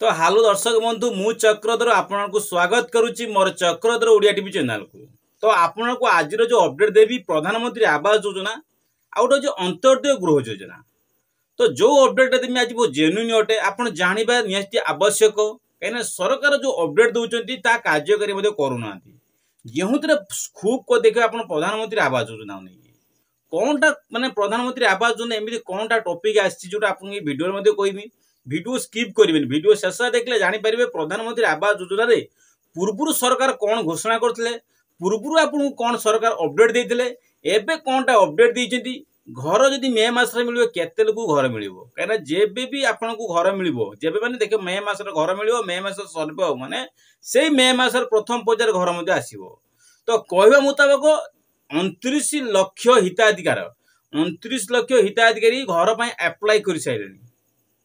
तो हालो दर्शक बंधु मु चक्रधर आपको स्वागत करुच्ची मोर चक्रधर ओडिया टीवी चैनल को। तो आपको आज जो अपडेट देवी प्रधानमंत्री आवास योजना आ गोटे जो अंत्योदय गृह योजना। तो जो अपडेट देवी आज बहुत जेन्युइन अटे आप जानवा निश्चित आवश्यक कहीं सरकार जो अपडेट दौरान कार्यकारी करूना जो खूब को देखे आप प्रधानमंत्री आवास योजना नहीं कौनटा माने प्रधानमंत्री आवास योजना एमती कौनटा टॉपिक आसो आपको भिडियो कहबी वीडियो स्किप करेंगे वीडियो शेष देखले जानीपर प्रधानमंत्री आवास योजना पूर्व सरकार कौन घोषणा करते पूर्व आपको कौन सरकार अपडेट देते एवं कौनटा अपडेट देती घर जदि मे मस मिले केते लोग घर मिल कहीं जेबे भी आपको घर मिल जब मैंने देखे मे मस घर मिल मे मस सर्वे हो माने से मे मस प्रथम पर्यायर घर आसो। तो कहवा मुताबक 29 लाख हिताधिकार 29 लाख हिताधिकारी घर पर अप्लाई कर सारे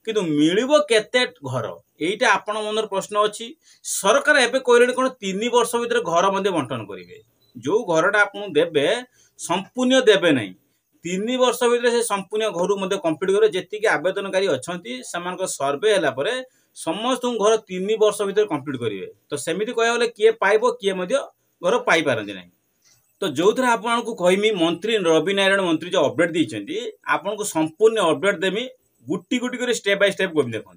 किंतु मिलिबो केते घर एटा आपण मनर प्रश्न अच्छी। सरकार एबे कहले कोन 3 वर्ष भीतर घर मध्ये बंटन करिवे जो घरटा आपन देबे संपूर्ण देबे नहीं 3 वर्ष भीतर से संपूर्ण घर मध्ये कंप्लीट करे जेति के आवेदनकारी अछंती समान को सर्वे हैला परे समस्त घर 3 वर्ष भीतर कंप्लीट करिवे। तो सेमिति कहया बोले किए पाइबो किए मध्ये घर पाई पारंती नहीं। तो जो थरे आपको कहमी मंत्री रवि नारायण मंत्री जो अपडेट देइछंती आपन को संपूर्ण अपडेट देमी गुटी गुटी कर स्टेप बाय स्टेप गोम देखो।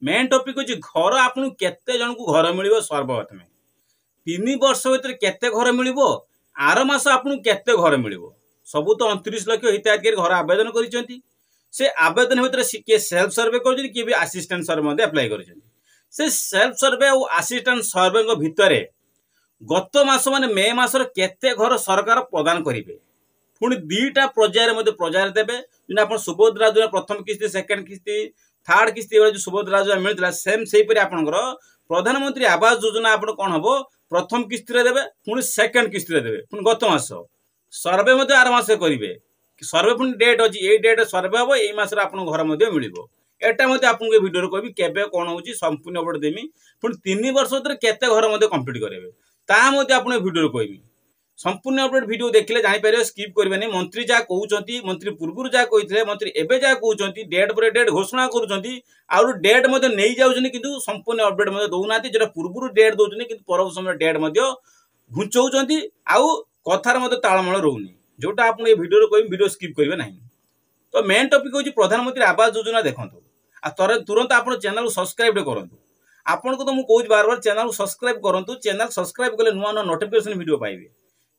मेन टॉपिक होची घर आपन केते जन को घर मिलिबो सर्वप्रथम 3 वर्ष भीतर केते घर मिलिबो आर मास आपन केते घर मिलिबो सबु तो 29 लाख हिताधिकारी घर आवेदन करिसेंती से आवेदन भीतर के सेल्फ सर्वे कर कि भी असिस्टेंट सर्वे मध्ये अप्लाई करिसेंती से सेल्फ सर्वे और असिस्टेंट सर्वे को भीतर गत मास माने मे मासर केते घर सरकार प्रदान करिवे पुणी 2टा पर्यायर देवे आप सुभद्रा योजना प्रथम किस्ती सेकेंड किस्ती थर्ड किस्ती जो सुभद्रा योजना मिलता सेम से प्रधानमंत्री आवास योजना आप कौन हम प्रथम किस्ती देवे पुणी सेकेंड किस्ती देवे पुणी गत मास सर्वे आर मास करेंगे सर्वे पुणी डेट अच्छी ये डेट सर्वे हम यही मसरे आप घर मिल एटा आपको भिडियो कहबी केबे कौन हो संपूर्ण अपडेट देमी पुणी 3 वर्ष भीतर केते घर कंप्लीट करेंगे ताकि आप भिडियो कहबी संपूर्ण अपडेट वीडियो देखले जापर स्किप करेंगे। मंत्री जहाँ कहते मंत्री पूर्व जहाँ कहते मंत्री एवं जहाँ कहते डेट पर डेट घोषणा कर डेट नहीं जाऊँ कि संपूर्ण अपडेट दौना जो पूर्व डेट दौरान कि पर समय डेट घुंचाऊँ आउ कथार तालमेल रोनी जोटा आप भिडियो कह वीडियो स्किप करेंगे ना। तो मेन टॉपिक हूँ प्रधानमंत्री आवास योजना देखो तुरंत आप चैनल को सब्सक्राइब करूँ आपन को तो मुझे कहूँ बार बार चैनल को सब्सक्राइब करूँ चैनल सब्सक्राइब कले नुआ नुआ नोटिफिकेशन वीडियो पाइबे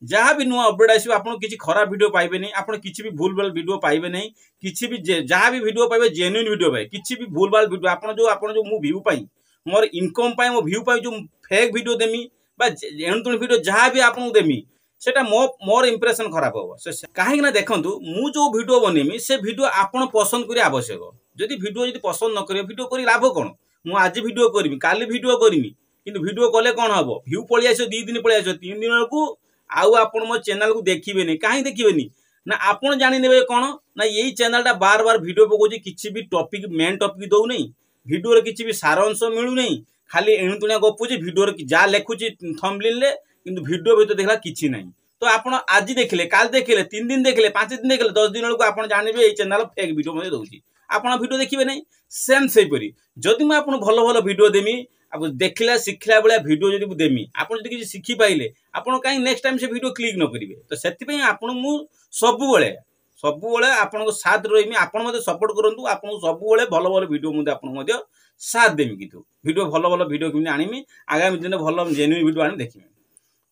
जहाँ भी नुआ अपडेट आसो आप किसी खराब वीडियो पाइबे नहीं आप किसी भी भूल भाल वीडियो पाइबे नहीं किसी भी जहाँ भी वीडियो पाइबे जेन्युइन वीडियो पाए किसी भी भूल भाल वीडियो आप जो मु व्यू पाई मोर इनकम पाई मो व्यू पाई जो फेक वीडियो देमी एणुतुणी वीडियो जहाँ भी आपको देमी सेटा मोर इंप्रेशन खराब हम कहीं ना देखूँ मु जो वीडियो बनमी से वीडियो आपन पसंद करिया आवश्यक जदि वीडियो जदि पसंद न करियो वीडियो करी लाभ कौन मु आज वीडियो करमी काली वीडियो करमी किंतु वीडियो कले कौन हम व्यू पलि आसो 2 दिन पलि आसो 3 दिन को आउ आपन मो चैनल को देखिबे नहीं कहीं देखिबे नहीं ना आपन जानि नेबे कौन ना यही चैनल टा बार बार वीडियो पकोजी किछि भी टॉपिक मेन टॉपिक दउ नहीं वीडियो रे किछि भी सारांश मिलु नहीं खाली एणुतुणिया गपुजी वीडियो रे जा लेखुची थंबनेल ले किंतु वीडियो भीतर देखला किछि नहीं। तो आपण आज देखले काल देखले 3 दिन देखले 5 दिन देखले 10 दिन को आपण जानिबे ए चैनल फेक वीडियो मध्ये दउची आपण वीडियो देखिबे नहीं सेम से परी जदि मैं आपण भलो भलो वीडियो देमी आप देखला शिखला बेला वीडियो जदि देमी आपण जदि किछि शिखि पाइले आपण काई नेक्स्ट टाइम से वीडियो क्लिक न करिवे। तो सेति पई आपण मु सब बेले आपण को साथ रहिमी आपण मते सपोर्ट करंतु आपण सब बेले भलो भलो वीडियो मते आपण मते साथ देमी किंतु वीडियो भलो भलो वीडियो किनि आनिमी आगामी दिन भलो जेन्युइन वीडियो आनि देखिमी।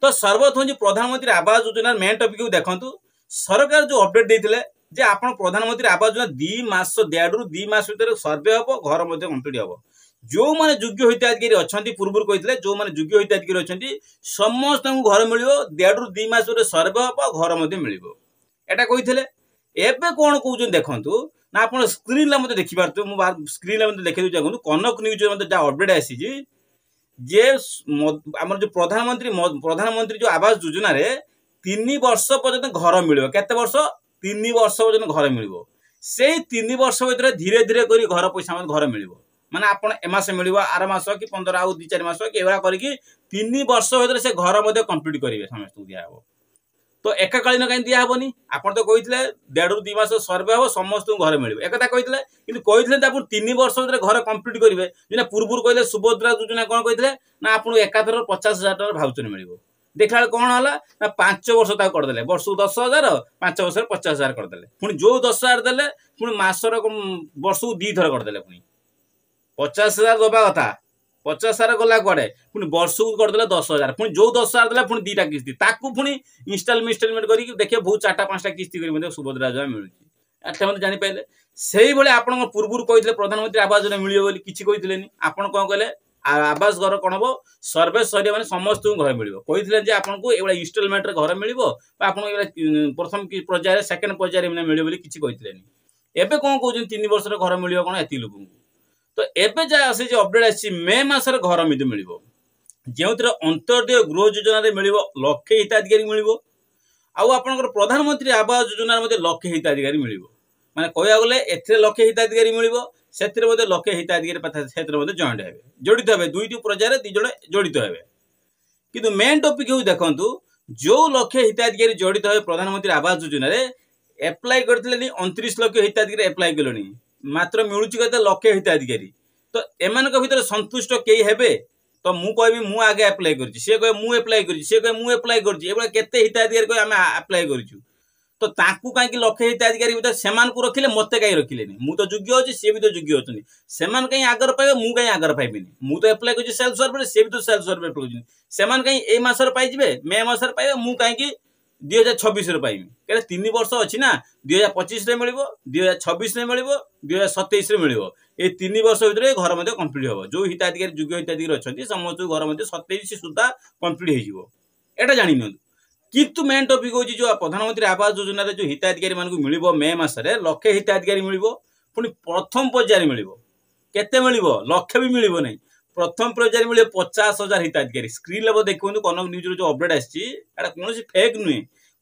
तो सर्वप्रथम प्रधानमंत्री आवास योजना मेन टॉपिक को देखंतु सरकार जो अपडेट देथिले जे आपण प्रधानमंत्री आवास योजना 2 मास 1.5 मास भीतर सर्वे हम घर मध्य कंप्लीट हम जो माने योग्य हिताधिकारी अछंती पूर्व कहते जो माने योग्य हिताधिकारी अछंती समस्त घर मिलियो 1.5 मास सर्वे हम घर मध्य मिलिबो एटा कहिथिले। एबे कोन कहउछन देखंतु ना आपण स्क्रीन ला मते देखि पारतो मु स्क्रीन ला मते देखै दउ देखंतु कनक न्यूज मते जा अपडेट आसी जे आमर जो प्रधानमंत्री जो आवास योजना रे 3 वर्ष पर्यंत घर मिलिबो केते वर्ष 3 वर्ष पर्यंत घर मिलिबो से 3 वर्ष भीतर धीरे धीरे करी घर पैसा घर मिलिबो माने आपण एमासे मिलिबो आर मास कि 15 आउ 2-4 मास कि एवरा करी 3 वर्ष भीतर से घर मध्ये कंप्लीट करिवे समस्त दिया हो। तो एकाकालीन कहीं दिया हेनी आपन तो कहते 1.5 ରୁ 2 मास सर्वे हम समस्त घर मिले एक कहते कि कहते 3 वर्ष भर घर कंप्लीट करेंगे जो पूर्व कहते सुभद्रा योजना कौन कहते ना आपको एकाथर 50,000 टका भाउचर मिल देखला कौन है ना 5 वर्ष करदे वर्ष 10,000 5 वर्ष 50,000 करदे पुणी जो 10,000 देले पुणी मासर वर्ष को 2 थर करदे पुणी 50,000 दबा कथा 50,000 गला कड़े पुणी वर्ष को करदे 10,000 पुणी जो 10,000 देला पुणी 2टा किस्ती ताकू पुणी इनस्टॉलमेंट करके देखिए बहुत 4टा 5टा किस्ती कर सुभद्रा योजना मिलूची एटा जानी पाइले सेही बेले आपण पूर्व कहते प्रधानमंत्री आवास योजना मिलियो बोली किछि कहथिलेनी आपण कोन कहले आवास घर कौन हम सर्वे सर मैंने समस्त घर मिल कहते आपको ये इनस्टलमेंट घर मिल प्रथम पर्यायर सेकेंड पर्यायर मिले किसी कहते एवं कौन कौन 3 वर्ष घर मिल कौन एति लोक तो एवं जहाँ आसी अपडेट आसी मे मसर घर मिल जो अंत्योदय गृह योजन मिल लक्षे हिताधिकारी मिल आपर प्रधानमंत्री आवास योजन लक्षे हिताधिकारी मिल माने कह गले ए लक्षे हिताधिकारी मिल से लक्षे हिताधिकारी जॉइंट हे जड़ित हे 2टी पर्यायर 2 जण जड़ित हे किंतु मेन टॉपिक हो देखु जो लक्षे हिताधिकारी जड़ित हे प्रधानमंत्री आवास योजन एप्लाय करते 29 लक्ष हिताधिकारी एप्लाय कले मात्र मिलूँ कहते लक्षे हिताधिकारी तो एमान भर संतुष्ट कई हेबे तो मु कहबी मु आगे एप्लाय करछि से कहे मु एप्लाय करछि से कहे मु एप्लाय करछि एबा केते हिताधिकारी कहे आमे एप्लाय करछु तो ताकू कहीं लक्षे हिताधिकारी भीतर से रखिले मत कहीं रखिले मु तो योग्य अच्छी सी भी तो योग्य अच्छी से कहीं आगर पाइबे मु कहीं आगर पाइबिनी मु तो एप्लाय कर सेल्फ सर्वे सी भी तो सेल्फ सर्वे कर कहीं ए मासर पाइबे मे मासर पाइबे मु कहीं 2026 पाइबी क्या 3 वर्ष अच्छी ना 2025 मिल 2026 मिल 2027 मिल ये 3 वर्ष भर घर कंप्लीट हम जो हिताधिकारी योग्य हिताधिकारी अच्छा समस्त घर 27 सुधा कंप्लीट होटा जानी किंतु मेन टॉपिक हो जो प्रधानमंत्री आवास योजना जो हिताधिकारी मान मिल मे मसरे लक्षे हिताधिकारी मिल पुणी प्रथम पर्यायर मिल केते मिल लक्षे भी मिल नहीं प्रथम पर्यायर मिले 50,000 हिताधिकारी स्क्रीन लेवल देखो कनक न्यूज जो अपडेट आसी कौन फेक नुहे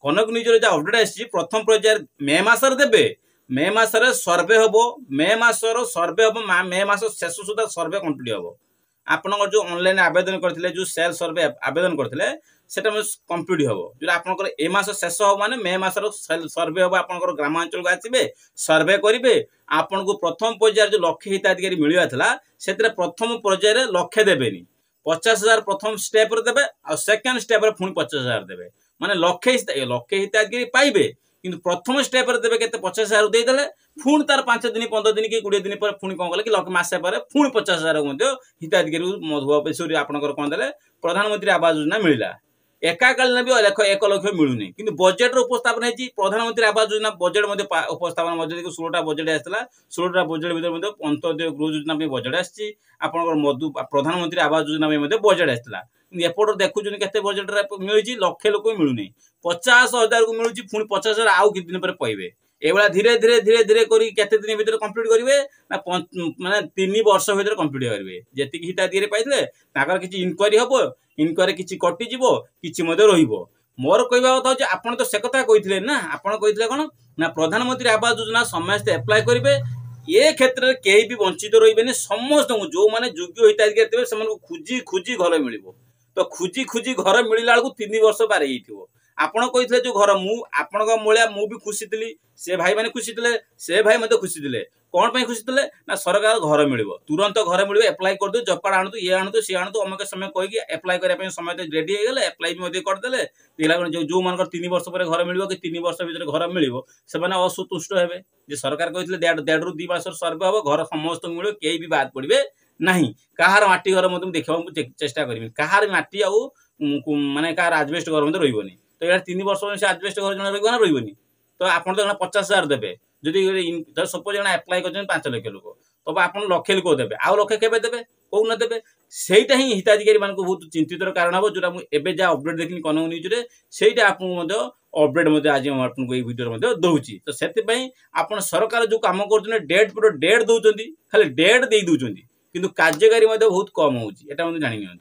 कनक न्यूज जो अपडेट आसी प्रथम पर्यायर मे मसर देवे मे मसरे सर्वे हम मे मसर सर्वे हम मे मस शेष सुधा सर्वे कंप्लीट हम आपण जो ऑनलाइन आवेदन करथिले जो सेल सर्वे आवेदन करथिले सेटा कंप्लीट हम जो आपनकर ए मास शेष हो माने मे मासर सर्वे हम आपनकर ग्रामांचल को आसीबे सर्वे करिवे आपन को प्रथम पर्यायर जो लक्ष्य हिताधिकारी मिलवा था से प्रथम पर्यायर लक्ष्य देबेनी 50,000 प्रथम स्टेप रे देबे और सेकंड स्टेप रे पुणी 50,000 देबे माने लक्ष्य हिताधिकारी पाइबे किंतु प्रथम स्टेप रे देबे केते 50,000 दे देले पुणी तार 5 दिन 15 दिन कि 20 दिन पर पुणी कौन कले कि मासे पर पुणी 50,000 हिताधिकारी मधुबाबू आपनकर कौन देले प्रधानमंत्री आवास योजना मिलला एकाकालीन भी 1 लक्ष मिलूनी कि बजेट उपस्थापन है प्रधानमंत्री Awas Yojana budget उपस्थापन 16टा budget आसाला 16टा budget भर अंत्योदय गृह योजना बजेट आसी मधु प्रधानमंत्री आवास योजना बजेट आसाला एपट देखुन के बजेट मिली लक्षे लोक मिलूनी 50,000 को मिलूँ पुणी 50,000 आउ कि दिन पर पाइबे एभला धीरे धीरे धीरे धीरे करी केते दिन भीतर कंप्लीट करिवे ना माने 3 वर्ष भीतर कंप्लीट करिवे जेति हिताधिकारी पाइले ताकर किछि इनक्वारी हबो इनक्वारी किछि कटि जिवो किछि मध्ये रहिबो मोर कहबा कथा होछि आपण तो से कथा कहिथिले ना आपण कहिथिले कोन ना प्रधानमंत्री आवास योजना समस्त एप्लाय करिवे ये क्षेत्र में केही भी वंचित रहिबेनी समस्त जो माने योग्य हिताधिकारी थिबे सेमान को खुजी खुजी घर मिलिबो तो खुजी खुजी घर मिलला बेलू 3 वर्ष पार होइथिबो आपण कहिथिले जो घर मु आपनक मोलिया मु भी खुशी थिली से भाई माने खुशी थिले से भाई मते खुशी थिले कोन पई खुशी थिले ना सरकार घर मिलिबो तुरंत घर मिलिबो एप्लाई कर दो जब कार्ड आणतु ये आणतु सी आणतु अमक समय कहि कि एप्लाई करिया पई समय रेडी हे गेले एप्लाई भी मते कर देले दिला जो मानकर 3 वर्ष पर घर मिलिबो कि 3 वर्ष भीतर घर मिलिबो से माने असुतुष्ट हेबे जे सरकार कहिथिले 1.5 ରୁ 2 मास सर्वे हो घर समस्त मिलिबो केही भी बात पड़िबे नहीं कहार माटी घर मते देखबा चेष्टा करबी कहार माटी आउ माने कहार एडजस्ट घर मते रहिबोनी तो यार 3 वर्ष से एडजस्ट घर जण रहिबो ना रहिबोनी तो आपन तो 50,000 देबे जदि सपोज जण अप्लाई कर 5 लाख लोक तब आप लक्षे लोक देवे आउ लक्षे केबे देबे कौन देबे सेटा ही हिताधिकारी मान बहुत चिंतित कारण हम जो एबे जा अपडेट देखली कनक न्यूज रे सेटा आपको अपडेट आज आपको ये वीडियो दूसरी तो से आप सरकार जो काम कर डेट पर डेट दौरान खाली डेट दे दूसरी किंतु कार्यकारी बहुत कम होता जानी।